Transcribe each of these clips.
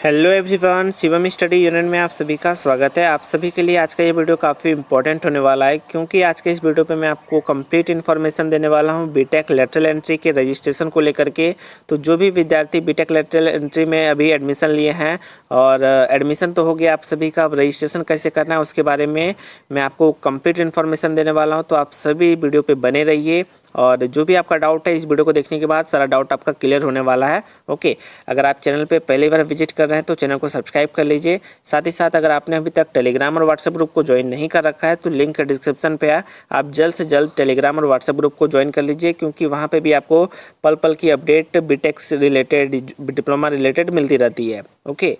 Hello everyone, Shivam study union में आप सभी का स्वागत है। आप सभी के लिए आज का ये वीडियो काफ़ी इंपॉर्टेंट होने वाला है, क्योंकि आज के इस वीडियो पे मैं आपको कंप्लीट इन्फॉर्मेशन देने वाला हूँ बीटेक लेटरल एंट्री के रजिस्ट्रेशन को लेकर के। तो जो भी विद्यार्थी बीटेक लेटरल एंट्री में अभी एडमिशन लिए हैं और एडमिशन तो हो गया आप सभी का, अब रजिस्ट्रेशन कैसे करना है उसके बारे में मैं आपको कंप्लीट इन्फॉर्मेशन देने वाला हूँ। तो आप सभी वीडियो पर बने रहिए और जो भी आपका डाउट है इस वीडियो को देखने के बाद सारा डाउट आपका क्लियर होने वाला है। ओके, अगर आप चैनल पे पहली बार विजिट कर रहे हैं तो चैनल को सब्सक्राइब कर लीजिए। साथ ही साथ अगर आपने अभी तक टेलीग्राम और व्हाट्सएप ग्रुप को ज्वाइन नहीं कर रखा है तो लिंक डिस्क्रिप्शन पे है, आप जल्द से जल्द टेलीग्राम और व्हाट्सएप ग्रुप को ज्वाइन कर लीजिए, क्योंकि वहाँ पे भी आपको पल पल की अपडेट बीटेक से रिलेटेड, डिप्लोमा रिलेटेड मिलती रहती है। ओके,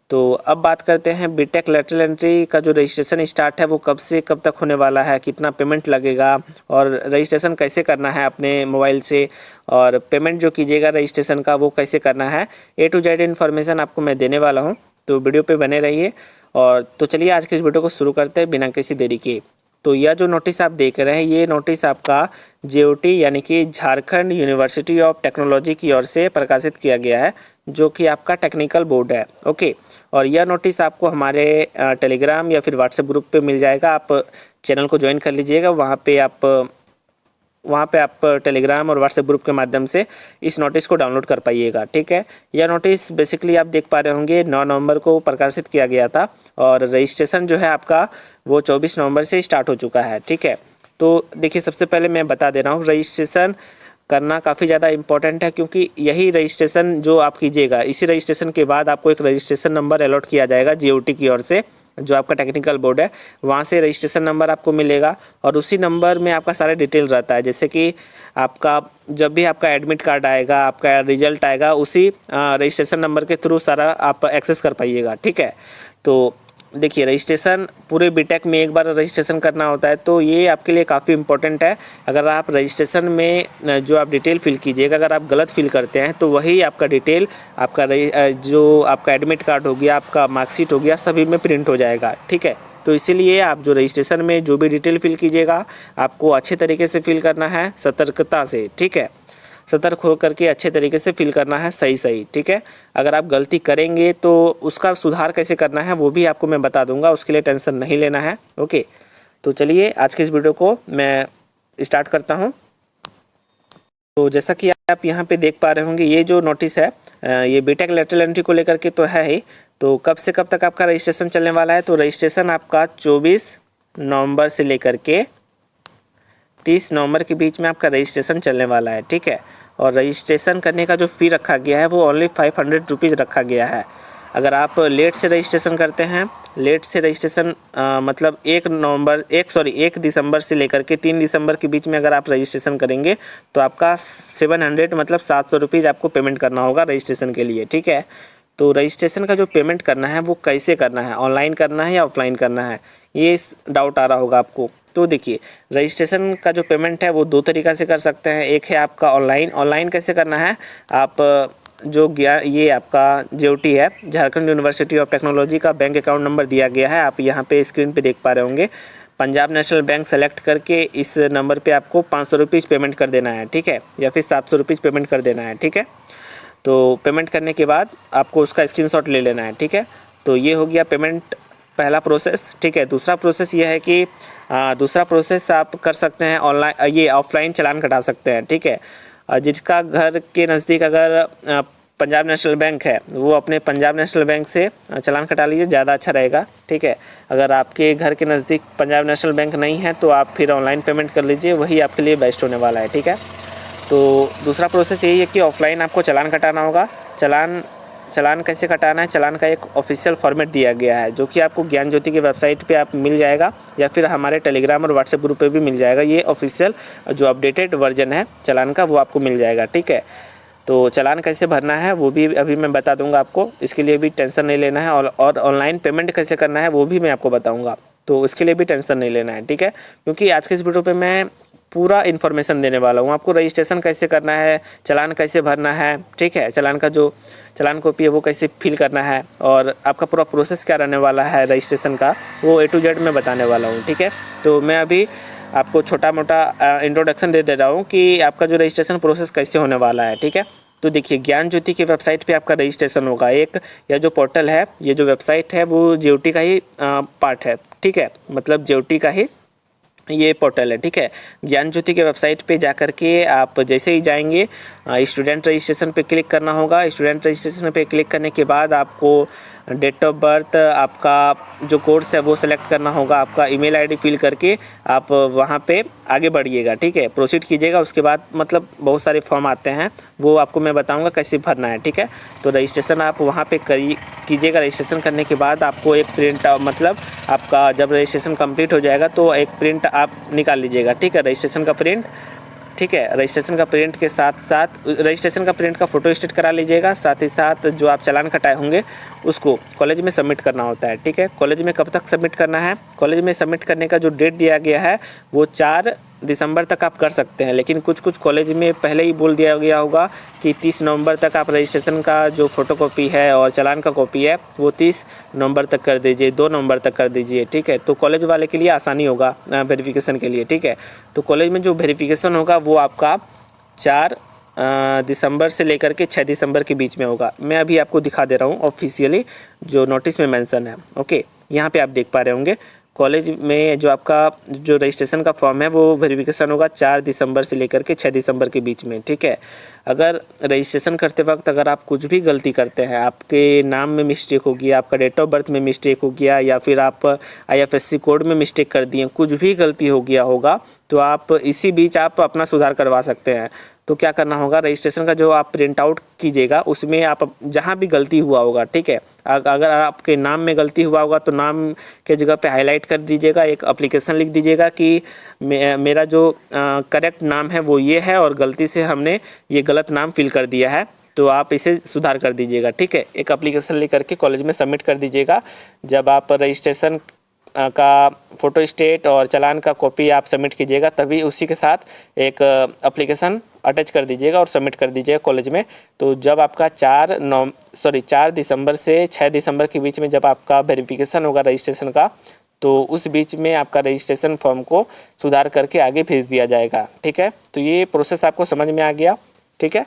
तो अब बात करते हैं बीटेक लेटरल एंट्री का जो रजिस्ट्रेशन स्टार्ट है वो कब से कब तक होने वाला है, कितना पेमेंट लगेगा और रजिस्ट्रेशन कैसे करना है अपने मोबाइल से, और पेमेंट जो कीजिएगा रजिस्ट्रेशन का वो कैसे करना है। ए टू जेड इन्फॉर्मेशन आपको मैं देने वाला हूँ, तो वीडियो पे बने रहिए। और तो चलिए आज के इस वीडियो को शुरू करते हैं बिना किसी देरी के। तो यह जो नोटिस आप देख रहे हैं ये नोटिस आपका जेओटी यानी कि झारखंड यूनिवर्सिटी ऑफ टेक्नोलॉजी की ओर से प्रकाशित किया गया है, जो कि आपका टेक्निकल बोर्ड है। ओके, और यह नोटिस आपको हमारे टेलीग्राम या फिर व्हाट्सएप ग्रुप पे मिल जाएगा। आप चैनल को ज्वाइन कर लीजिएगा, वहाँ पे आप टेलीग्राम और व्हाट्सएप ग्रुप के माध्यम से इस नोटिस को डाउनलोड कर पाइएगा। ठीक है, यह नोटिस बेसिकली आप देख पा रहे होंगे 9 नवंबर को प्रकाशित किया गया था और रजिस्ट्रेशन जो है आपका वो 24 नवंबर से स्टार्ट हो चुका है। ठीक है, तो देखिए सबसे पहले मैं बता दे रहा हूँ रजिस्ट्रेशन करना काफ़ी ज़्यादा इंपॉर्टेंट है, क्योंकि यही रजिस्ट्रेशन जो आप कीजिएगा इसी रजिस्ट्रेशन के बाद आपको एक रजिस्ट्रेशन नंबर अलॉट किया जाएगा जेओटी की ओर से, जो आपका टेक्निकल बोर्ड है वहाँ से रजिस्ट्रेशन नंबर आपको मिलेगा और उसी नंबर में आपका सारा डिटेल रहता है। जैसे कि आपका जब भी आपका एडमिट कार्ड आएगा, आपका रिजल्ट आएगा, उसी रजिस्ट्रेशन नंबर के थ्रू सारा आप एक्सेस कर पाइएगा। ठीक है, तो देखिए रजिस्ट्रेशन पूरे बीटेक में एक बार रजिस्ट्रेशन करना होता है, तो ये आपके लिए काफ़ी इंपॉर्टेंट है। अगर आप रजिस्ट्रेशन में जो आप डिटेल फिल कीजिएगा अगर आप गलत फिल करते हैं तो वही आपका डिटेल आपका जो आपका एडमिट कार्ड हो गया, आपका मार्कशीट हो गया, सभी में प्रिंट हो जाएगा। ठीक है, तो इसीलिए आप जो रजिस्ट्रेशन में जो भी डिटेल फिल कीजिएगा आपको अच्छे तरीके से फिल करना है, सतर्कता से। ठीक है, सतर्क हो करके अच्छे तरीके से फिल करना है, सही। ठीक है, अगर आप गलती करेंगे तो उसका सुधार कैसे करना है वो भी आपको मैं बता दूंगा, उसके लिए टेंशन नहीं लेना है। ओके, तो चलिए आज के इस वीडियो को मैं स्टार्ट करता हूं। तो जैसा कि आप यहाँ पे देख पा रहे होंगे ये जो नोटिस है ये बीटेक लेटरल एंट्री को लेकर के तो है ही। तो कब से कब तक आपका रजिस्ट्रेशन चलने वाला है, तो रजिस्ट्रेशन आपका 24 नवंबर से लेकर के 30 नवंबर के बीच में आपका रजिस्ट्रेशन चलने वाला है। ठीक है, और रजिस्ट्रेशन करने का जो फ़ी रखा गया है वो ओनली 500 रुपीज़ रखा गया है। अगर आप लेट से रजिस्ट्रेशन करते हैं, लेट से रजिस्ट्रेशन मतलब 1 दिसंबर से लेकर के 3 दिसंबर के बीच में अगर आप रजिस्ट्रेशन करेंगे तो आपका 700 मतलब 700 रुपीज़ आपको पेमेंट करना होगा रजिस्ट्रेशन के लिए। ठीक है, तो रजिस्ट्रेशन का जो पेमेंट करना है वो कैसे करना है, ऑनलाइन करना है या ऑफलाइन करना है, ये डाउट आ रहा होगा आपको। तो देखिए रजिस्ट्रेशन का जो पेमेंट है वो 2 तरीक़ा से कर सकते हैं। एक है आपका ऑनलाइन कैसे करना है, आप ये आपका जेओटी है झारखंड यूनिवर्सिटी ऑफ टेक्नोलॉजी का बैंक अकाउंट नंबर दिया गया है, आप यहाँ पे स्क्रीन पे देख पा रहे होंगे। पंजाब नेशनल बैंक सेलेक्ट करके इस नंबर पे आपको 500 रुपीज़ पेमेंट कर देना है। ठीक है, या फिर 700 रुपीज़ पेमेंट कर देना है। ठीक है, तो पेमेंट करने के बाद आपको उसका स्क्रीनशॉट ले लेना है। ठीक है, तो ये हो गया पेमेंट पहला प्रोसेस। ठीक है, दूसरा प्रोसेस ये है कि दूसरा प्रोसेस आप कर सकते हैं ऑनलाइन, ये ऑफलाइन चालान कटा सकते हैं। ठीक है, जिसका घर के नज़दीक अगर पंजाब नेशनल बैंक है वो अपने पंजाब नेशनल बैंक से चालान कटा लीजिए, ज़्यादा अच्छा रहेगा। ठीक है, अगर आपके घर के नज़दीक पंजाब नेशनल बैंक नहीं है तो आप फिर ऑनलाइन पेमेंट कर लीजिए, वही आपके लिए बेस्ट होने वाला है। ठीक है, तो दूसरा प्रोसेस यही है कि ऑफलाइन आपको चालान कटाना होगा। चालान कैसे कटाना है, चालान का एक ऑफिशियल फॉर्मेट दिया गया है जो कि आपको ज्ञान ज्योति की वेबसाइट पे आप मिल जाएगा या फिर हमारे टेलीग्राम और व्हाट्सएप ग्रुप पे भी मिल जाएगा। ये ऑफिशियल जो अपडेटेड वर्जन है चालान का वो आपको मिल जाएगा। ठीक है, तो चालान कैसे भरना है वो भी अभी मैं बता दूंगा आपको, इसके लिए भी टेंशन नहीं लेना है। और ऑनलाइन पेमेंट कैसे करना है वो भी मैं आपको बताऊँगा, तो इसके लिए भी टेंशन नहीं लेना है। ठीक है, क्योंकि आज के इस वीडियो पे मैं पूरा इन्फॉर्मेशन देने वाला हूँ आपको, रजिस्ट्रेशन कैसे करना है, चालान कैसे भरना है। ठीक है, चालान का जो चालान कॉपी है वो कैसे फिल करना है और आपका पूरा प्रोसेस क्या रहने वाला है रजिस्ट्रेशन का, वो A to Z मैं बताने वाला हूँ। ठीक है, तो मैं अभी आपको छोटा मोटा इंट्रोडक्शन दे रहा हूँ कि आपका जो रजिस्ट्रेशन प्रोसेस कैसे होने वाला है। ठीक है, तो देखिए ज्ञान ज्योति की वेबसाइट पे आपका रजिस्ट्रेशन होगा। एक यह जो पोर्टल है, ये जो वेबसाइट है वो जेओटी का ही पार्ट है, ठीक है, मतलब जेओटी का ही ये पोर्टल है, ठीक है। ज्ञान ज्योति के वेबसाइट पे जाकर के आप जैसे ही जाएंगे स्टूडेंट रजिस्ट्रेशन पे क्लिक करना होगा। स्टूडेंट रजिस्ट्रेशन पे क्लिक करने के बाद आपको डेट ऑफ बर्थ, आपका जो कोर्स है वो सिलेक्ट करना होगा, आपका ईमेल आईडी फिल करके आप वहाँ पे आगे बढ़िएगा, ठीक है, प्रोसीड कीजिएगा। उसके बाद मतलब बहुत सारे फॉर्म आते हैं, वो आपको मैं बताऊँगा कैसे भरना है, ठीक है। तो रजिस्ट्रेशन आप वहाँ पे कीजिएगा। रजिस्ट्रेशन करने के बाद आपको एक प्रिंट, मतलब आपका जब रजिस्ट्रेशन कंप्लीट हो जाएगा तो एक प्रिंट आप निकाल लीजिएगा, ठीक है, रजिस्ट्रेशन का प्रिंट, ठीक है। रजिस्ट्रेशन का प्रिंट के साथ साथ रजिस्ट्रेशन का प्रिंट का फ़ोटो स्टेट करा लीजिएगा। साथ ही साथ जो आप चालान कटाए होंगे उसको कॉलेज में सबमिट करना होता है, ठीक है। कॉलेज में कब तक सबमिट करना है? कॉलेज में सबमिट करने का जो डेट दिया गया है वो 4 दिसंबर तक आप कर सकते हैं, लेकिन कुछ कॉलेज में पहले ही बोल दिया गया होगा कि 30 नवंबर तक आप रजिस्ट्रेशन का जो फ़ोटोकॉपी है और चालान का कॉपी है वो 30 नवंबर तक कर दीजिए, 2 नवंबर तक कर दीजिए, ठीक है। तो कॉलेज वाले के लिए आसानी होगा वेरिफिकेशन के लिए, ठीक है। तो कॉलेज में जो वेरिफिकेशन होगा वो आपका 4 दिसंबर से लेकर के 6 दिसंबर के बीच में होगा। मैं अभी आपको दिखा दे रहा हूँ ऑफिशियली जो नोटिस में मेंशन है, ओके। यहाँ पे आप देख पा रहे होंगे कॉलेज में जो आपका जो रजिस्ट्रेशन का फॉर्म है वो वेरिफिकेशन होगा 4 दिसंबर से लेकर के 6 दिसंबर के बीच में, ठीक है। अगर रजिस्ट्रेशन करते वक्त अगर आप कुछ भी गलती करते हैं, आपके नाम में मिस्टेक हो गया, आपका डेट ऑफ बर्थ में मिस्टेक हो गया, या फिर आप IFSC कोड में मिस्टेक कर दिए, कुछ भी गलती हो गया होगा तो आप इसी बीच आप अपना सुधार करवा सकते हैं। तो क्या करना होगा, रजिस्ट्रेशन का जो आप प्रिंट आउट कीजिएगा उसमें आप जहाँ भी गलती हुआ होगा, ठीक है, अगर आपके नाम में गलती हुआ होगा तो नाम के जगह पे हाईलाइट कर दीजिएगा, एक एप्लीकेशन लिख दीजिएगा कि मेरा जो करेक्ट नाम है वो ये है और गलती से हमने ये गलत नाम फिल कर दिया है, तो आप इसे सुधार कर दीजिएगा, ठीक है। एक एप्लीकेशन लिख करके कॉलेज में सबमिट कर दीजिएगा। जब आप रजिस्ट्रेशन का फ़ोटो स्टेट और चालान का कॉपी आप सबमिट कीजिएगा तभी उसी के साथ एक एप्लीकेशन अटैच कर दीजिएगा और सबमिट कर दीजिएगा कॉलेज में। तो जब आपका 4 दिसंबर से 6 दिसंबर के बीच में जब आपका वेरिफिकेशन होगा रजिस्ट्रेशन का, तो उस बीच में आपका रजिस्ट्रेशन फॉर्म को सुधार करके आगे भेज दिया जाएगा, ठीक है। तो ये प्रोसेस आपको समझ में आ गया, ठीक है।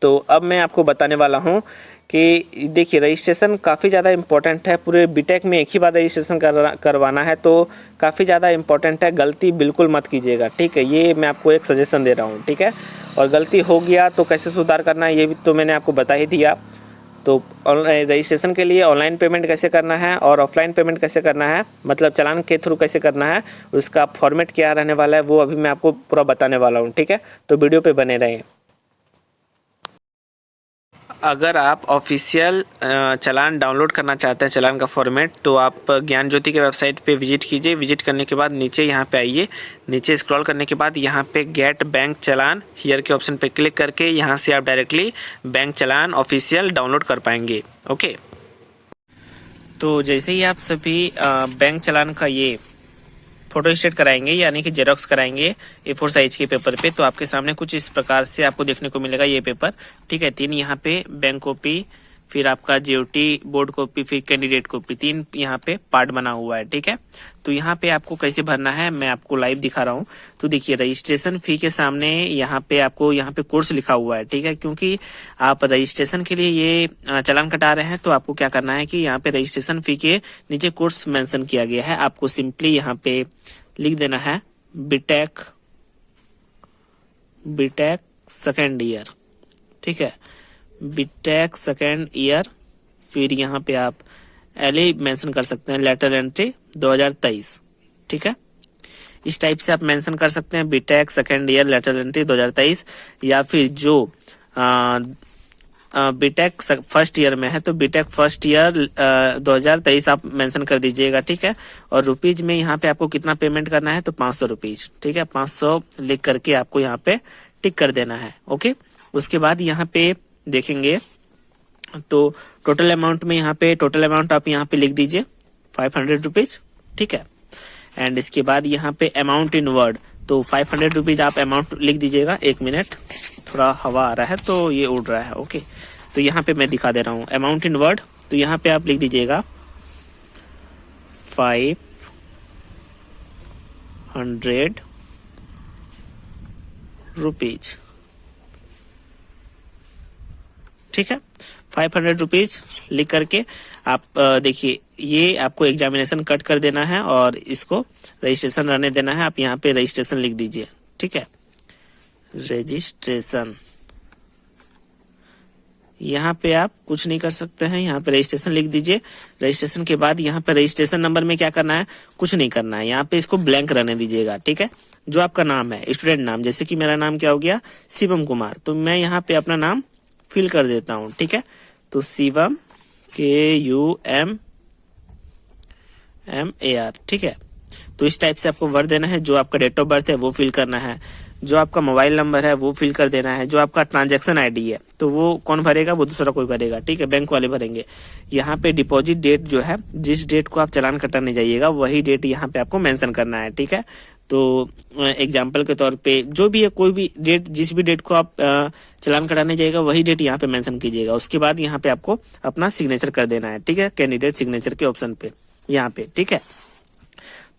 तो अब मैं आपको बताने वाला हूँ कि देखिए रजिस्ट्रेशन काफ़ी ज़्यादा इम्पोर्टेंट है। पूरे बीटेक में एक ही बार रजिस्ट्रेशन करवाना है तो काफ़ी ज़्यादा इम्पोर्टेंट है। गलती बिल्कुल मत कीजिएगा, ठीक है, ये मैं आपको एक सजेशन दे रहा हूँ, ठीक है। और गलती हो गया तो कैसे सुधार करना है ये भी तो मैंने आपको बता ही दिया। तो रजिस्ट्रेशन के लिए ऑनलाइन पेमेंट कैसे करना है और ऑफलाइन पेमेंट कैसे करना है, मतलब चालान के थ्रू कैसे करना है, उसका फॉर्मेट क्या रहने वाला है वो अभी मैं आपको पूरा बताने वाला हूँ, ठीक है। तो वीडियो पे बने रहें। अगर आप ऑफिशियल चालान डाउनलोड करना चाहते हैं, चालान का फॉर्मेट, तो आप ज्ञान ज्योति के वेबसाइट पे विजिट कीजिए। विजिट करने के बाद नीचे यहाँ पे आइए, नीचे स्क्रॉल करने के बाद यहाँ पे गेट बैंक चालान हियर के ऑप्शन पे क्लिक करके यहाँ से आप डायरेक्टली बैंक चालान ऑफिशियल डाउनलोड कर पाएंगे, ओके। तो जैसे ही आप सभी बैंक चालान का ये फोटो स्टेट कराएंगे यानी कि जेरोक्स कराएंगे A4 साइज के पेपर पे, तो आपके सामने कुछ इस प्रकार से आपको देखने को मिलेगा ये पेपर, ठीक है। 3 यहाँ पे बैंक कॉपी, फिर आपका जेओटी बोर्ड कॉपी, फिर कैंडिडेट कॉपी, 3 यहाँ पे पार्ट बना हुआ है, ठीक है। तो यहाँ पे आपको कैसे भरना है मैं आपको लाइव दिखा रहा हूँ। तो देखिए रजिस्ट्रेशन फी के सामने यहाँ पे आपको यहाँ पे कोर्स लिखा हुआ है, ठीक है, क्योंकि आप रजिस्ट्रेशन के लिए ये चालान कटा रहे हैं। तो आपको क्या करना है कि यहाँ पे रजिस्ट्रेशन फी के नीचे कोर्स मेंशन किया गया है, आपको सिंपली यहाँ पे लिख देना है बीटेक सेकेंड ईयर, ठीक है, बीटेक सेकेंड ईयर। फिर यहाँ पे आप LE मेंशन कर सकते हैं, लेटर एंट्री 2023, ठीक है। इस टाइप से आप मेंशन कर सकते हैं BTech second year lateral entry 2023, या फिर जो बीटेक फर्स्ट ईयर में है तो बीटेक फर्स्ट ईयर 2023 आप मेंशन कर दीजिएगा, ठीक है। और रुपीज में यहाँ पे आपको कितना पेमेंट करना है तो 500 रुपीज, ठीक है, 500 लिख करके आपको यहाँ पे टिक कर देना है, ओके। उसके बाद यहाँ पे देखेंगे तो टोटल अमाउंट में यहाँ पे टोटल अमाउंट आप यहाँ पे लिख दीजिए 500 रुपीज, ठीक है। एंड इसके बाद यहाँ पे अमाउंट इन वर्ड, तो 500 रुपीज आप अमाउंट लिख दीजिएगा। 1 मिनट, थोड़ा हवा आ रहा है तो ये उड़ रहा है, ओके। तो यहाँ पे मैं दिखा दे रहा हूँ अमाउंट इन वर्ड, तो यहाँ पे आप लिख दीजिएगा 500 रुपीज, ठीक है। 500 रुपीज लिख करके आप देखिए ये आपको एग्जामिनेशन कट कर देना है और इसको रजिस्ट्रेशन रहने देना है। आप यहाँ पे रजिस्ट्रेशन लिख दीजिए, ठीक है, रजिस्ट्रेशन। यहाँ पे आप कुछ नहीं कर सकते हैं, यहाँ पे रजिस्ट्रेशन लिख दीजिए। रजिस्ट्रेशन के बाद यहाँ पे रजिस्ट्रेशन नंबर में क्या करना है, कुछ नहीं करना है, यहाँ पे इसको ब्लैंक रहने दीजिएगा, ठीक है। जो आपका नाम है स्टूडेंट नाम, जैसे कि मेरा नाम क्या हो गया, शिवम कुमार, तो मैं यहाँ पे अपना नाम फिल कर देता हूँ, ठीक है। तो शिवम KUMMAR, ठीक है। तो इस टाइप से आपको भर देना है। जो आपका डेट ऑफ बर्थ है वो फिल करना है, जो आपका मोबाइल नंबर है वो फिल कर देना है, जो आपका ट्रांजैक्शन आईडी है तो वो कौन भरेगा, वो दूसरा कोई भरेगा, ठीक है, बैंक वाले भरेंगे। यहाँ पे डिपॉजिट डेट जो है, जिस डेट को आप चालान कटाने जाइएगा वही डेट यहाँ पे आपको मेंशन करना है, ठीक है। तो एग्जाम्पल के तौर पे जो भी है, कोई भी डेट, जिस भी डेट को आप चालान कटाने जाइएगा वही डेट यहाँ पे मेंशन कीजिएगा। उसके बाद यहाँ पे आपको अपना सिग्नेचर कर देना है, ठीक है, कैंडिडेट सिग्नेचर के ऑप्शन पे यहाँ पे, ठीक है।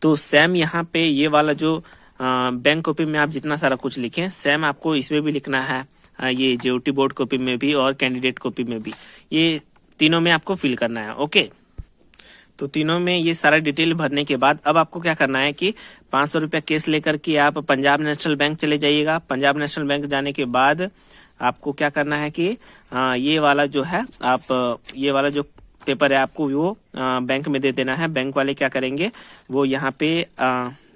तो सेम यहाँ पे ये वाला जो बैंक कॉपी में आप जितना सारा कुछ लिखें, सेम आपको इसमें भी लिखना है, ये जेओटी बोर्ड कॉपी में भी और कैंडिडेट कॉपी में भी, ये तीनों में आपको फिल करना है, ओके। तो तीनों में ये सारा डिटेल भरने के बाद अब आपको क्या करना है कि 500 रुपया केस लेकर के आप पंजाब नेशनल बैंक चले जाइएगा। पंजाब नेशनल बैंक जाने के बाद आपको क्या करना है कि ये वाला जो है, आप ये वाला जो पेपर है आपको वो बैंक में दे देना है। बैंक वाले क्या करेंगे, वो यहाँ पे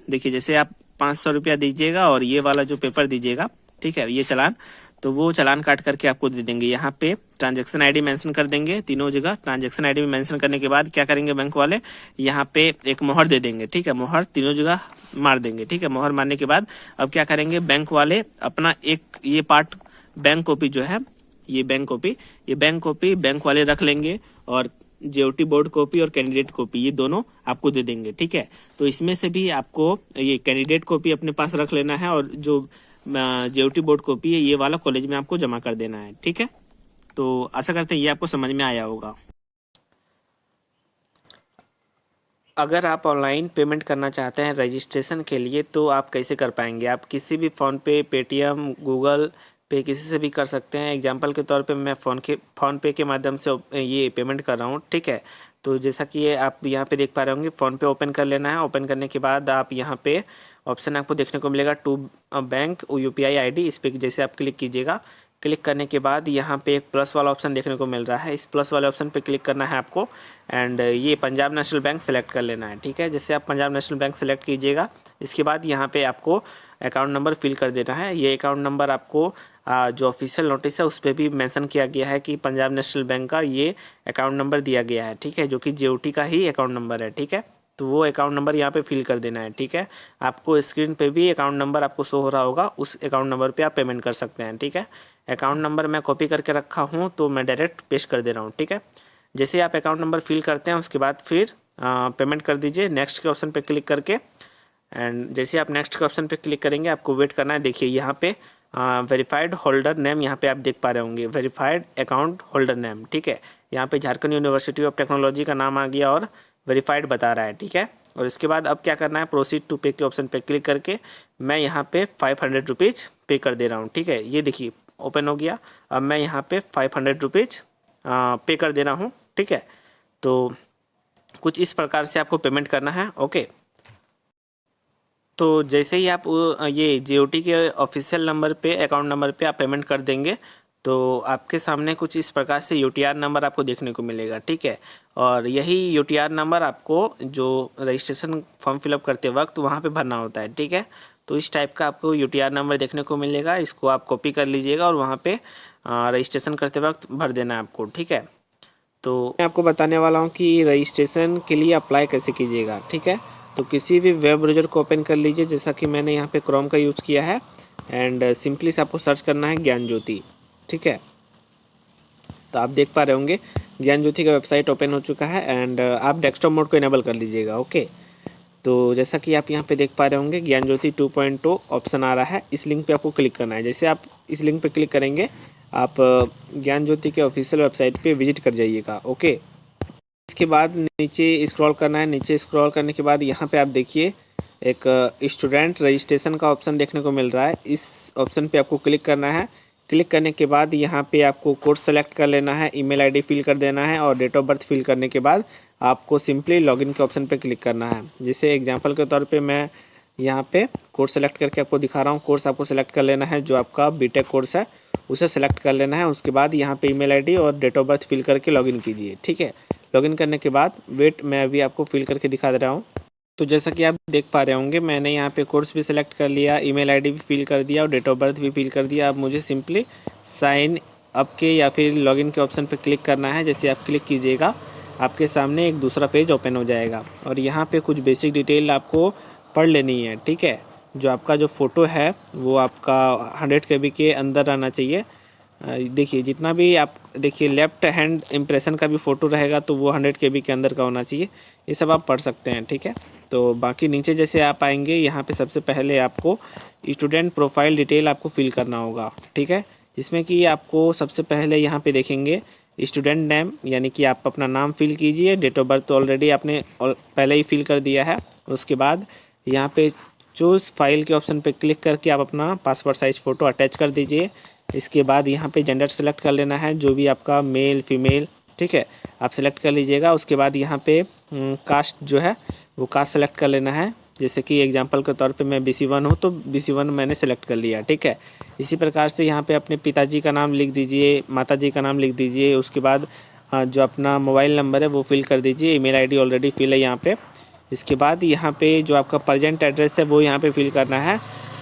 देखिए, जैसे आप 500 रुपया दीजिएगा और ये वाला जो पेपर दीजिएगा, ठीक है, ये चालान, तो वो चालान काट करके आपको दे देंगे। यहाँ पे ट्रांजैक्शन आईडी मेंशन कर देंगे तीनों जगह। ट्रांजैक्शन आईडी मेंशन करने के बाद क्या करेंगे बैंक वाले, यहाँ पे एक मोहर दे देंगे, ठीक है, मोहर तीनों जगह मार देंगे, ठीक है। मोहर मारने के बाद अब क्या करेंगे, बैंक वाले अपना एक ये पार्ट बैंक कॉपी जो है, ये बैंक कॉपी बैंक वाले रख लेंगे और जेओटी बोर्ड कॉपी और कैंडिडेट कॉपी ये दोनों आपको दे देंगे, ठीक है। तो इसमें से भी आपको ये कैंडिडेट कॉपी अपने पास रख लेना है और जो जेओटी बोर्ड कॉपी है ये वाला कॉलेज में आपको जमा कर देना है, ठीक है। तो आशा करते हैं ये आपको समझ में आया होगा। अगर आप ऑनलाइन पेमेंट करना चाहते हैं रजिस्ट्रेशन के लिए तो आप कैसे कर पाएंगे, आप किसी भी फ़ोन पे, पेटीएम, गूगल पे, किसी से भी कर सकते हैं। एग्जांपल के तौर पे मैं फ़ोन पे के माध्यम से ये पेमेंट कर रहा हूँ, ठीक है। तो जैसा कि ये आप यहाँ पे देख पा रहे होंगे, फ़ोन पे ओपन कर लेना है। ओपन करने के बाद आप यहाँ पे ऑप्शन आपको देखने को मिलेगा टू बैंक UPI ID, इस पर जैसे आप क्लिक कीजिएगा। क्लिक करने के बाद यहाँ पे एक प्लस वाला ऑप्शन देखने को मिल रहा है, इस प्लस वाले ऑप्शन पे क्लिक करना है आपको एंड ये पंजाब नेशनल बैंक सेलेक्ट कर लेना है, ठीक है। जैसे आप पंजाब नेशनल बैंक सेलेक्ट कीजिएगा, इसके बाद यहाँ पे आपको अकाउंट नंबर फिल कर देना है। ये अकाउंट नंबर आपको जो ऑफिशियल नोटिस है उस पर भी मेंशन किया गया है कि पंजाब नेशनल बैंक का ये अकाउंट नंबर दिया गया है, ठीक है, जो कि जेओटी का ही अकाउंट नंबर है, ठीक है। तो वो अकाउंट नंबर यहाँ पे फिल कर देना है, ठीक है। आपको स्क्रीन पे भी अकाउंट नंबर आपको शो हो रहा होगा, उस अकाउंट नंबर पे आप पेमेंट कर सकते हैं, ठीक है। अकाउंट नंबर मैं कॉपी करके रखा हूँ तो मैं डायरेक्ट पेस्ट कर दे रहा हूँ, ठीक है। जैसे आप अकाउंट नंबर फिल करते हैं उसके बाद फिर पेमेंट कर दीजिए नेक्स्ट के ऑप्शन पर क्लिक करके। एंड जैसे आप नेक्स्ट के ऑप्शन पर क्लिक करेंगे आपको वेट करना है। देखिए यहाँ पे वेरीफाइड होल्डर नेम यहाँ पे आप देख पा रहे होंगे, वेरीफाइड अकाउंट होल्डर नेम, ठीक है। यहाँ पे झारखंड यूनिवर्सिटी ऑफ टेक्नोलॉजी का नाम आ गया और वेरीफाइड बता रहा है, ठीक है। और इसके बाद अब क्या करना है, प्रोसीड टू पे के ऑप्शन पे क्लिक करके मैं यहाँ पे 500 रुपीज़ पे कर दे रहा हूँ, ठीक है। ये देखिए ओपन हो गया। अब मैं यहाँ पे 500 रुपीज़ पे कर दे रहा हूँ, ठीक है। तो कुछ इस प्रकार से आपको पेमेंट करना है, ओके। तो जैसे ही आप ये जेओटी के ऑफिशियल नंबर पे, अकाउंट नंबर पे आप पेमेंट कर देंगे तो आपके सामने कुछ इस प्रकार से UTR नंबर आपको देखने को मिलेगा, ठीक है। और यही UTR नंबर आपको जो रजिस्ट्रेशन फॉर्म फिलअप करते वक्त वहाँ पे भरना होता है, ठीक है। तो इस टाइप का आपको UTR नंबर देखने को मिलेगा, इसको आप कॉपी कर लीजिएगा और वहाँ पे रजिस्ट्रेशन करते वक्त भर देना है आपको, ठीक है। तो मैं आपको बताने वाला हूँ कि रजिस्ट्रेशन के लिए अप्लाई कैसे कीजिएगा, ठीक है। तो किसी भी वेब ब्राउज़र को ओपन कर लीजिए, जैसा कि मैंने यहाँ पे क्रोम का यूज़ किया है एंड सिंपली से आपको सर्च करना है ज्ञान ज्योति, ठीक है। तो आप देख पा रहे होंगे ज्ञान ज्योति का वेबसाइट ओपन हो चुका है एंड आप डेस्कटॉप मोड को इनेबल कर लीजिएगा, ओके। तो जैसा कि आप यहाँ पे देख पा रहे होंगे ज्ञान ज्योति 2.0 ऑप्शन आ रहा है, इस लिंक पे आपको क्लिक करना है। जैसे आप इस लिंक पे क्लिक करेंगे आप ज्ञान ज्योति के ऑफिशियल वेबसाइट पे विजिट कर जाइएगा, ओके। इसके बाद नीचे स्क्रॉल करना है। नीचे स्क्रॉल करने के बाद यहाँ पे आप देखिए एक स्टूडेंट रजिस्ट्रेशन का ऑप्शन देखने को मिल रहा है, इस ऑप्शन पे आपको क्लिक करना है। क्लिक करने के बाद यहाँ पे आपको कोर्स सेलेक्ट कर लेना है, ईमेल आईडी फिल कर देना है और डेट ऑफ बर्थ फिल करने के बाद आपको सिंपली लॉगिन के ऑप्शन पे क्लिक करना है। जैसे एग्जांपल के तौर पे मैं यहाँ पे कोर्स सेलेक्ट करके आपको दिखा रहा हूँ। कोर्स आपको सेलेक्ट कर लेना है, जो आपका बीटेक कोर्स है उसे सेलेक्ट कर लेना है। उसके बाद यहाँ पे ईमेल आईडी और डेट ऑफ बर्थ फिल करके लॉगिन कीजिए, ठीक है। लॉगिन करने के बाद वेट, मैं अभी आपको फिल करके दिखा दे रहा हूँ। तो जैसा कि आप देख पा रहे होंगे, मैंने यहाँ पे कोर्स भी सिलेक्ट कर लिया, ईमेल आईडी भी फिल कर दिया और डेट ऑफ बर्थ भी फिल कर दिया। अब मुझे सिंपली साइन अप के या फिर लॉगिन के ऑप्शन पे क्लिक करना है। जैसे आप क्लिक कीजिएगा, आपके सामने एक दूसरा पेज ओपन हो जाएगा और यहाँ पे कुछ बेसिक डिटेल आपको पढ़ लेनी है, ठीक है। जो आपका जो फ़ोटो है वो आपका 100 KB के अंदर रहना चाहिए। देखिए जितना भी आप देखिए, लेफ्ट हैंड इम्प्रेशन का भी फ़ोटो रहेगा तो वो 100 KB के अंदर का होना चाहिए। ये सब आप पढ़ सकते हैं, ठीक है। तो बाकी नीचे जैसे आप आएंगे, यहाँ पे सबसे पहले आपको स्टूडेंट प्रोफाइल डिटेल आपको फिल करना होगा, ठीक है। जिसमें कि आपको सबसे पहले यहाँ पे देखेंगे स्टूडेंट नेम, यानी कि आप अपना नाम फिल कीजिए। डेट ऑफ बर्थ तो ऑलरेडी आपने पहले ही फिल कर दिया है। उसके बाद यहाँ पे चूज़ फाइल के ऑप्शन पे क्लिक करके आप अपना पासपोर्ट साइज़ फ़ोटो अटैच कर दीजिए। इसके बाद यहाँ पे जेंडर सेलेक्ट कर लेना है, जो भी आपका मेल फीमेल, ठीक है, आप सेलेक्ट कर लीजिएगा। उसके बाद यहाँ पे कास्ट जो है वो कास्ट सेलेक्ट कर लेना है। जैसे कि एग्जांपल के तौर पे मैं BC1 हूँ तो BC1 मैंने सेलेक्ट कर लिया, ठीक है। इसी प्रकार से यहाँ पे अपने पिताजी का नाम लिख दीजिए, माताजी का नाम लिख दीजिए। उसके बाद जो अपना मोबाइल नंबर है वो फिल कर दीजिए। ईमेल आईडी ऑलरेडी फिल है यहाँ पे। इसके बाद यहाँ पे जो आपका प्रेजेंट एड्रेस है वो यहाँ पे फिल करना है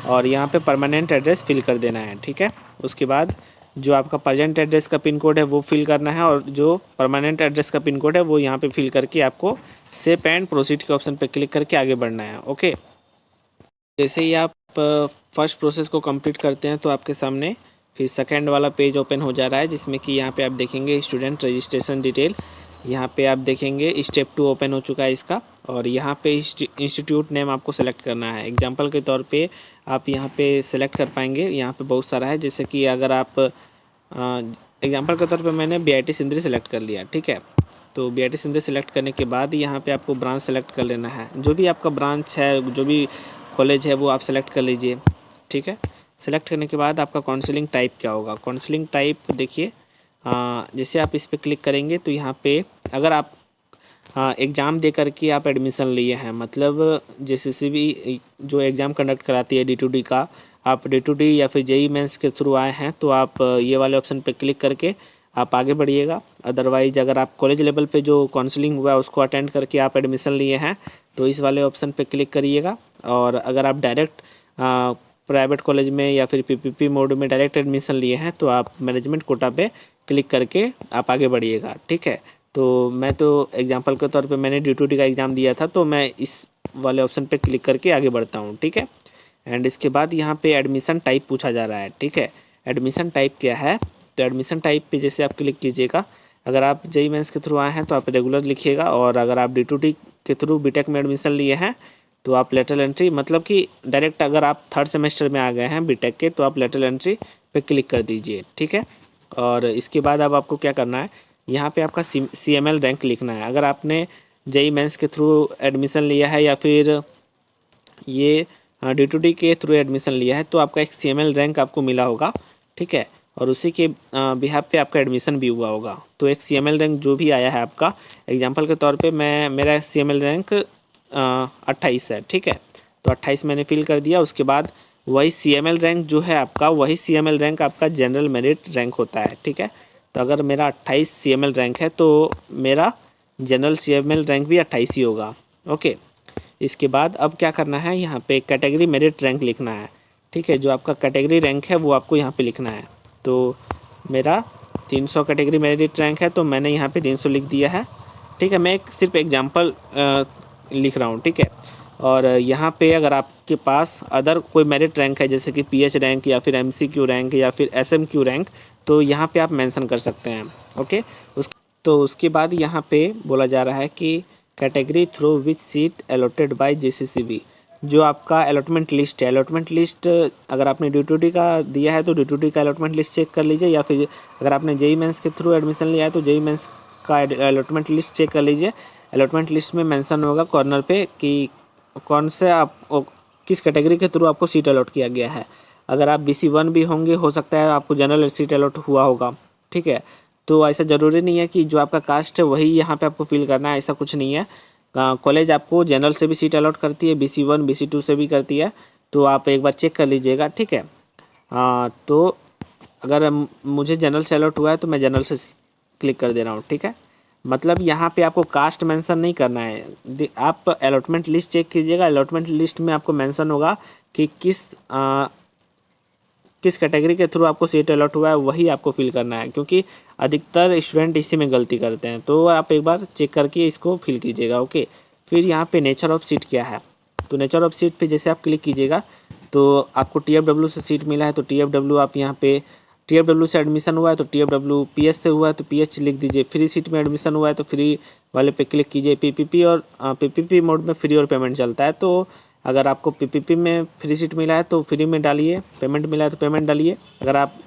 और यहाँ पे परमानेंट एड्रेस फिल कर देना है, ठीक है। उसके बाद जो आपका प्रेजेंट एड्रेस का पिन कोड है वो फिल करना है और जो परमानेंट एड्रेस का पिन कोड है वो यहाँ पे फिल करके आपको सेव एंड प्रोसीड के ऑप्शन पे क्लिक करके आगे बढ़ना है, ओके। जैसे ही आप फर्स्ट प्रोसेस को कंप्लीट करते हैं तो आपके सामने फिर सेकेंड वाला पेज ओपन हो जा रहा है, जिसमें कि यहाँ पे आप देखेंगे स्टूडेंट रजिस्ट्रेशन डिटेल। यहाँ पे आप देखेंगे स्टेप 2 ओपन हो चुका है इसका और यहाँ पे इंस्टीट्यूट नेम आपको सेलेक्ट करना है। एग्जांपल के तौर पे आप यहाँ पे सेलेक्ट कर पाएंगे, यहाँ पे बहुत सारा है। जैसे कि अगर आप एग्जांपल के तौर पे मैंने BIT सिंदरी सेलेक्ट कर लिया, ठीक है। तो BIT सिंदरी सेलेक्ट करने के बाद यहाँ पे आपको ब्रांच सेलेक्ट कर लेना है। जो भी आपका ब्रांच है, जो भी कॉलेज है वो आप सेलेक्ट कर लीजिए, ठीक है। सेलेक्ट करने के बाद आपका काउंसलिंग टाइप क्या होगा। काउंसलिंग टाइप देखिए, जैसे आप इस पर क्लिक करेंगे तो यहाँ पे अगर आप एग्ज़ाम दे करके आप एडमिशन लिए हैं, मतलब जैसे भी जो एग्ज़ाम कंडक्ट कराती है D2D का, आप D2D या फिर JEE मेंस के थ्रू आए हैं तो आप ये वाले ऑप्शन पे क्लिक करके आप आगे बढ़िएगा। अदरवाइज अगर आप कॉलेज लेवल पे जो काउंसलिंग हुआ है उसको अटेंड करके आप एडमिशन लिए हैं तो इस वाले ऑप्शन पे क्लिक करिएगा। और अगर आप डायरेक्ट प्राइवेट कॉलेज में या फिर PPP मोड में डायरेक्ट एडमिशन लिए हैं तो आप मैनेजमेंट कोटा पे क्लिक करके आप आगे बढ़िएगा, ठीक है। तो मैं तो एग्जांपल के तौर पे मैंने D2D का एग्ज़ाम दिया था तो मैं इस वाले ऑप्शन पे क्लिक करके आगे बढ़ता हूँ, ठीक है। एंड इसके बाद यहाँ पे एडमिशन टाइप पूछा जा रहा है, ठीक है। एडमिशन टाइप क्या है, तो एडमिशन टाइप पे जैसे आप क्लिक कीजिएगा, अगर आप JEE मेंस के थ्रू आए हैं तो आप रेगुलर लिखिएगा और अगर आप D2D के थ्रू बीटेक में एडमिशन लिए हैं तो आप लेटरल एंट्री, मतलब कि डायरेक्ट अगर आप 3rd सेमेस्टर में आ गए हैं बीटेक के तो आप लेटरल एंट्री पे क्लिक कर दीजिए, ठीक है। और इसके बाद अब आपको क्या करना है, यहाँ पे आपका CML रैंक लिखना है। अगर आपने JEE मेंस के थ्रू एडमिशन लिया है या फिर ये D2D के थ्रू एडमिशन लिया है तो आपका एक CML रैंक आपको मिला होगा, ठीक है। और उसी के बिहाफ पे आपका एडमिशन भी हुआ होगा। तो एक CML रैंक जो भी आया है आपका, एग्जांपल के तौर पे मेरा CML रैंक 28 है, ठीक है। तो 28 मैंने फिल कर दिया। उसके बाद वही CML रैंक जो है आपका, वही CML रैंक आपका जनरल मेरिट रैंक होता है, ठीक है। तो अगर मेरा 28 CML रैंक है तो मेरा जनरल CML रैंक भी 28 ही होगा, ओके। इसके बाद अब क्या करना है, यहाँ पे कैटेगरी मेरिट रैंक लिखना है, ठीक है। जो आपका कैटेगरी रैंक है वो आपको यहाँ पे लिखना है। तो मेरा 300 कैटेगरी मेरिट रैंक है तो मैंने यहाँ पे 300 लिख दिया है, ठीक है। मैं सिर्फ एग्जांपल लिख रहा हूँ, ठीक है। और यहाँ पे अगर आपके पास अदर कोई मेरिट रैंक है जैसे कि PH रैंक या फिर MCQ रैंक या फिर SMQ रैंक, तो यहाँ पे आप मेंशन कर सकते हैं, ओके। उसके बाद यहाँ पे बोला जा रहा है कि category through which seat allotted by JCCB, जो आपका अलॉटमेंट लिस्ट है। अलॉटमेंट लिस्ट अगर आपने D2D का दिया है तो D2D का अलॉटमेंट लिस्ट चेक कर लीजिए, या फिर अगर आपने JEE मेंस के थ्रू एडमिशन लिया है तो JEE मेंस का अलॉटमेंट लिस्ट चेक कर लीजिए। अलॉटमेंट लिस्ट में मेंशन होगा कॉर्नर पे कि कौन से आप किस कैटेगरी के थ्रू आपको सीट अलॉट किया गया है। अगर आप BC1 भी होंगे, हो सकता है आपको जनरल सीट अलॉट हुआ होगा, ठीक है। तो ऐसा ज़रूरी नहीं है कि जो आपका कास्ट है वही यहाँ पे आपको फिल करना है, ऐसा कुछ नहीं है। कॉलेज आपको जनरल से भी सीट अलॉट करती है, BC1 BC2 से भी करती है, तो आप एक बार चेक कर लीजिएगा, ठीक है। तो अगर मुझे जनरल से अलॉट हुआ है तो मैं जनरल से क्लिक कर दे रहा हूँ, ठीक है। मतलब यहाँ पे आपको कास्ट मेंशन नहीं करना है। आप अलॉटमेंट लिस्ट चेक कीजिएगा, अलॉटमेंट लिस्ट में आपको मेंशन होगा कि किस कैटेगरी के थ्रू आपको सीट अलॉट हुआ है, वही आपको फिल करना है, क्योंकि अधिकतर स्टूडेंट इसी में गलती करते हैं। तो आप एक बार चेक करके इसको फिल कीजिएगा, ओके। फिर यहाँ पे नेचर ऑफ सीट क्या है, तो नेचर ऑफ सीट पे जैसे आप क्लिक कीजिएगा तो आपको TFW से सीट मिला है तो TFW आप यहाँ पे, TFW से एडमिशन हुआ है तो TFW, PH से हुआ है तो PH लिख दीजिए, फ्री सीट में एडमिशन हुआ है तो फ्री वाले पे क्लिक कीजिए। PPP और PPP मोड में फ्री और पेमेंट चलता है, तो अगर आपको PPP में फ्री सीट मिला है तो फ्री में डालिए, पेमेंट मिला है तो पेमेंट डालिए। अगर आप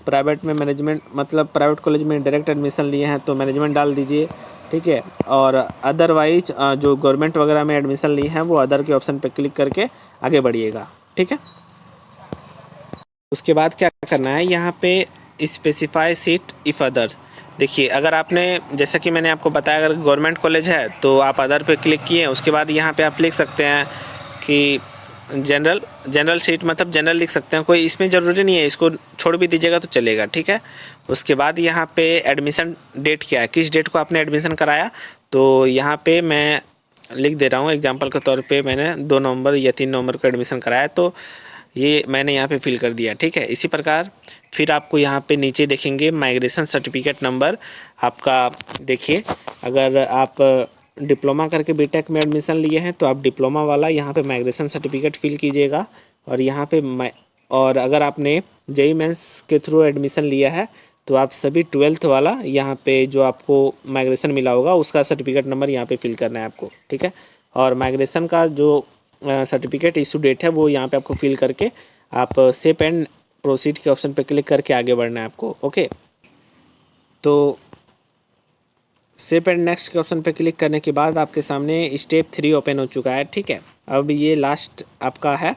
प्राइवेट में मैनेजमेंट, मतलब प्राइवेट कॉलेज में डायरेक्ट एडमिशन लिए हैं तो मैनेजमेंट डाल दीजिए, ठीक है। और अदरवाइज जो गवर्नमेंट वगैरह में एडमिशन लिए हैं वो अदर के ऑप्शन पे क्लिक करके आगे बढ़िएगा, ठीक है। उसके बाद क्या करना है, यहाँ पे स्पेसिफाई सीट इफ़ अदर। देखिए, अगर आपने, जैसा कि मैंने आपको बताया, अगर गवर्नमेंट कॉलेज है तो आप अदर पे क्लिक किए, उसके बाद यहाँ पे आप लिख सकते हैं कि जनरल सीट, मतलब जनरल लिख सकते हैं, कोई इसमें ज़रूरी नहीं है, इसको छोड़ भी दीजिएगा तो चलेगा, ठीक है। उसके बाद यहाँ पे एडमिशन डेट क्या है, किस डेट को आपने एडमिशन कराया, तो यहाँ पे मैं लिख दे रहा हूँ एग्जांपल के तौर पे, मैंने 2 नवंबर या 3 नवंबर को एडमिशन कराया, तो ये मैंने यहाँ पे फिल कर दिया, ठीक है। इसी प्रकार फिर आपको यहाँ पे नीचे देखेंगे माइग्रेशन सर्टिफिकेट नंबर आपका। देखिए, अगर आप डिप्लोमा करके बीटेक में एडमिशन लिए हैं तो आप डिप्लोमा वाला यहाँ पे माइग्रेशन सर्टिफिकेट फिल कीजिएगा, और यहाँ पे और अगर आपने जेईई मेंस के थ्रू एडमिशन लिया है तो आप सभी 12th वाला यहाँ पे जो आपको माइग्रेशन मिला होगा उसका सर्टिफिकेट नंबर यहाँ पे फिल करना है आपको, ठीक है। और माइग्रेशन का जो सर्टिफिकेट इशू डेट है वो यहाँ पे आपको फिल करके आप सेव एंड प्रोसीड के ऑप्शन पे क्लिक करके आगे बढ़ना है आपको, ओके। तो सेव एंड नेक्स्ट के ऑप्शन पे क्लिक करने के बाद आपके सामने स्टेप 3 ओपन हो चुका है, ठीक है। अब ये लास्ट आपका है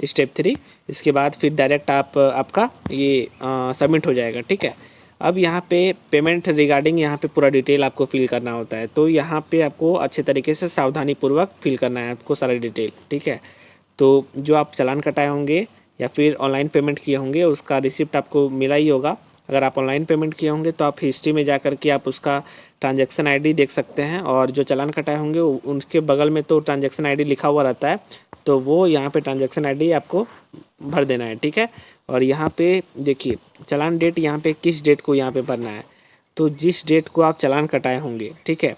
स्टेप 3, इसके बाद फिर डायरेक्ट आपका ये सबमिट हो जाएगा, ठीक है। अब यहाँ पे पेमेंट रिगार्डिंग यहाँ पे पूरा डिटेल आपको फिल करना होता है, तो यहाँ पे आपको अच्छे तरीके से सावधानी पूर्वक फिल करना है आपको सारा डिटेल, ठीक है। तो जो आप चालान कटाए होंगे या फिर ऑनलाइन पेमेंट किए होंगे उसका रिसिप्ट आपको मिला ही होगा। अगर आप ऑनलाइन पेमेंट किए होंगे तो आप हिस्ट्री में जा कर के आप उसका ट्रांजैक्शन आईडी देख सकते हैं, और जो चालान कटाए होंगे उनके बगल में तो ट्रांजैक्शन आईडी लिखा हुआ रहता है, तो वो यहाँ पे ट्रांजैक्शन आईडी आपको भर देना है, ठीक है। और यहाँ पे देखिए चालान डेट, यहाँ पे किस डेट को यहाँ पे भरना है, तो जिस डेट को आप चालान कटाए होंगे, ठीक है,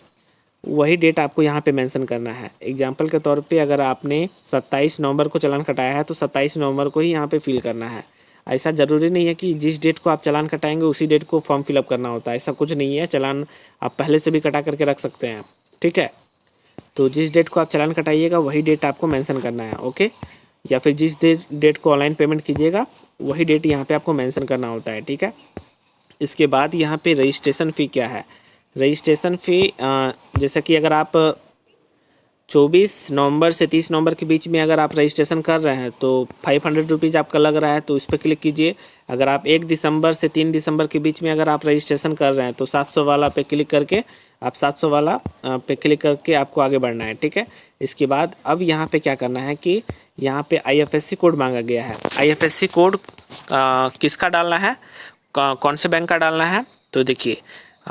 वही डेट आपको यहाँ पे मेंशन करना है। एग्जांपल के तौर पे अगर आपने 27 नवंबर को चालान कटाया है तो 27 नवंबर को ही यहाँ पे फिल करना है। ऐसा ज़रूरी नहीं है कि जिस डेट को आप चालान कटाएंगे उसी डेट को फॉर्म फिलअप करना होता है, ऐसा कुछ नहीं है। चालान आप पहले से भी कटा करके रख सकते हैं, ठीक है। तो जिस डेट को आप चालान कटाइएगा वही डेट आपको मेंशन करना है, ओके। या फिर जिस डेट को ऑनलाइन पेमेंट कीजिएगा वही डेट यहाँ पे आपको मेंशन करना होता है, ठीक है। इसके बाद यहाँ पे रजिस्ट्रेशन फ़ी क्या है, रजिस्ट्रेशन फ़ी जैसा कि अगर आप 24 नवंबर से 30 नवंबर के बीच में अगर आप रजिस्ट्रेशन कर रहे हैं तो 500 रुपीज़ आपका लग रहा है, तो इस पर क्लिक कीजिए। अगर आप 1 दिसंबर से 3 दिसंबर के बीच में अगर आप रजिस्ट्रेशन कर रहे हैं तो 700 वाला पे क्लिक करके आप 700 वाला पे क्लिक करके आपको आगे बढ़ना है, ठीक है। इसके बाद अब यहाँ पे क्या करना है कि यहाँ पे IFSC कोड मांगा गया है। IFSC कोड किसका डालना है, कौन से बैंक का डालना है, तो देखिए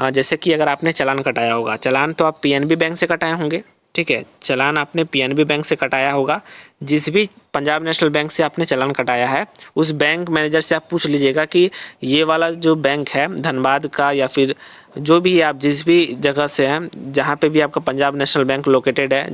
जैसे कि अगर आपने चालान कटाया होगा, चालान तो आप PNB बैंक से कटाए होंगे, ठीक है। चालान आपने PNB बैंक से कटाया होगा, जिस भी पंजाब नेशनल बैंक से आपने चालान कटाया है उस बैंक मैनेजर से आप पूछ लीजिएगा कि ये वाला जो बैंक है धनबाद का या फिर जो भी आप जिस भी जगह से हैं, जहाँ पे भी आपका पंजाब नेशनल बैंक लोकेटेड है,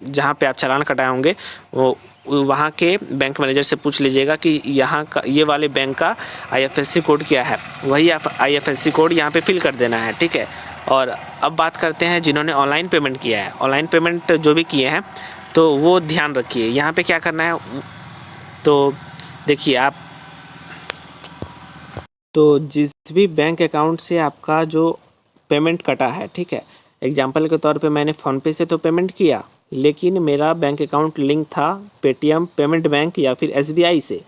जहाँ पे आप चालान कटाए होंगे वो वहाँ के बैंक मैनेजर से पूछ लीजिएगा कि यहाँ का ये वाले बैंक का IFSC कोड क्या है, वही आप IFSC कोड यहाँ पे फिल कर देना है, ठीक है। और अब बात करते हैं जिन्होंने ऑनलाइन पेमेंट किया है। ऑनलाइन पेमेंट जो भी किए हैं तो वो ध्यान रखिए, यहाँ पे क्या करना है, तो देखिए आप, तो जिस भी बैंक अकाउंट से आपका जो पेमेंट कटा है, ठीक है, एग्जांपल के तौर पे मैंने फ़ोनपे से तो पेमेंट किया, लेकिन मेरा बैंक अकाउंट लिंक था पेटीएम पेमेंट बैंक या फिर एसबीआई से,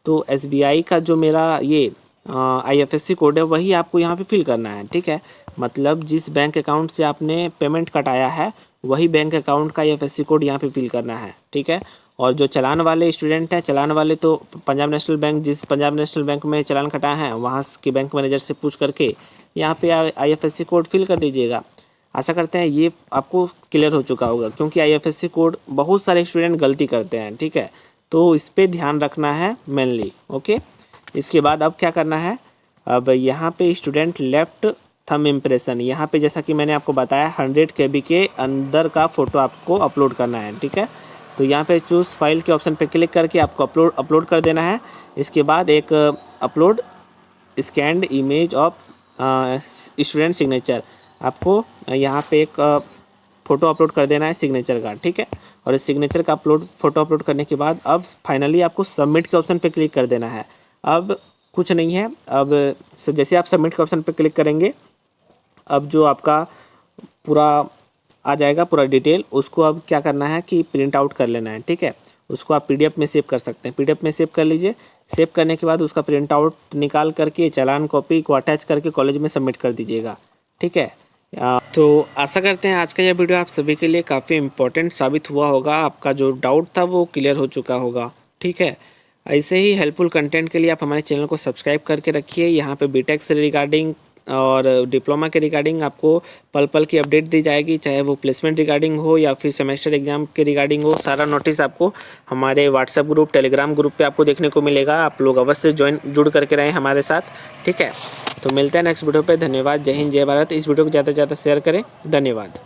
तो एसबीआई का जो मेरा ये आईएफएससी कोड है वही आपको यहाँ पे फिल करना है, ठीक है। मतलब जिस बैंक अकाउंट से आपने पेमेंट कटाया है वही बैंक अकाउंट का आईएफएससी कोड यहाँ पे फिल करना है, ठीक है। और जो चालान वाले स्टूडेंट हैं, चालान वाले तो पंजाब नेशनल बैंक, जिस पंजाब नेशनल बैंक में चालान कटाया है वहाँ के बैंक मैनेजर से पूछ करके यहाँ पे आईएफएससी कोड फिल कर दीजिएगा। आशा करते हैं ये आपको क्लियर हो चुका होगा, क्योंकि आईएफएससी कोड बहुत सारे स्टूडेंट गलती करते हैं, ठीक है। तो इस पर ध्यान रखना है मेनली, ओके। इसके बाद अब क्या करना है, अब यहाँ पे स्टूडेंट लेफ्ट थंब इम्प्रेशन, यहाँ पे जैसा कि मैंने आपको बताया 100 KB के अंदर का फ़ोटो आपको अपलोड करना है, ठीक है। तो यहाँ पे चूज़ फाइल के ऑप्शन पे क्लिक करके आपको अपलोड कर देना है। इसके बाद एक upload scanned image of student signature, आपको यहाँ पे एक फ़ोटो अपलोड कर देना है सिग्नेचर का, ठीक है। और इस सिग्नेचर का फ़ोटो अपलोड करने के बाद अब फाइनली आपको सबमिट के ऑप्शन पे क्लिक कर देना है। अब कुछ नहीं है, अब जैसे आप सबमिट के ऑप्शन पे क्लिक करेंगे अब जो आपका पूरा आ जाएगा पूरा डिटेल, उसको अब क्या करना है कि प्रिंट आउट कर लेना है, ठीक है। उसको आप पीडीएफ में सेव कर सकते हैं, पीडीएफ में सेव कर लीजिए। सेव करने के बाद उसका प्रिंट आउट निकाल करके चालान कॉपी को अटैच करके कॉलेज में सबमिट कर दीजिएगा, ठीक है। तो आशा करते हैं आज का यह वीडियो आप सभी के लिए काफ़ी इम्पोर्टेंट साबित हुआ होगा, आपका जो डाउट था वो क्लियर हो चुका होगा, ठीक है। ऐसे ही हेल्पफुल कंटेंट के लिए आप हमारे चैनल को सब्सक्राइब करके रखिए। यहाँ पे बीटेक से रिगार्डिंग और डिप्लोमा के रिगार्डिंग आपको पल पल की अपडेट दी जाएगी, चाहे वो प्लेसमेंट रिगार्डिंग हो या फिर सेमेस्टर एग्जाम के रिगार्डिंग हो। सारा नोटिस आपको हमारे व्हाट्सएप ग्रुप, टेलीग्राम ग्रुप पे आपको देखने को मिलेगा। आप लोग अवश्य जुड़ करके रहें हमारे साथ, ठीक है। तो मिलते हैं नेक्स्ट वीडियो पे। धन्यवाद। जय हिंद, जय भारत। इस वीडियो को ज़्यादा से ज़्यादा शेयर करें। धन्यवाद।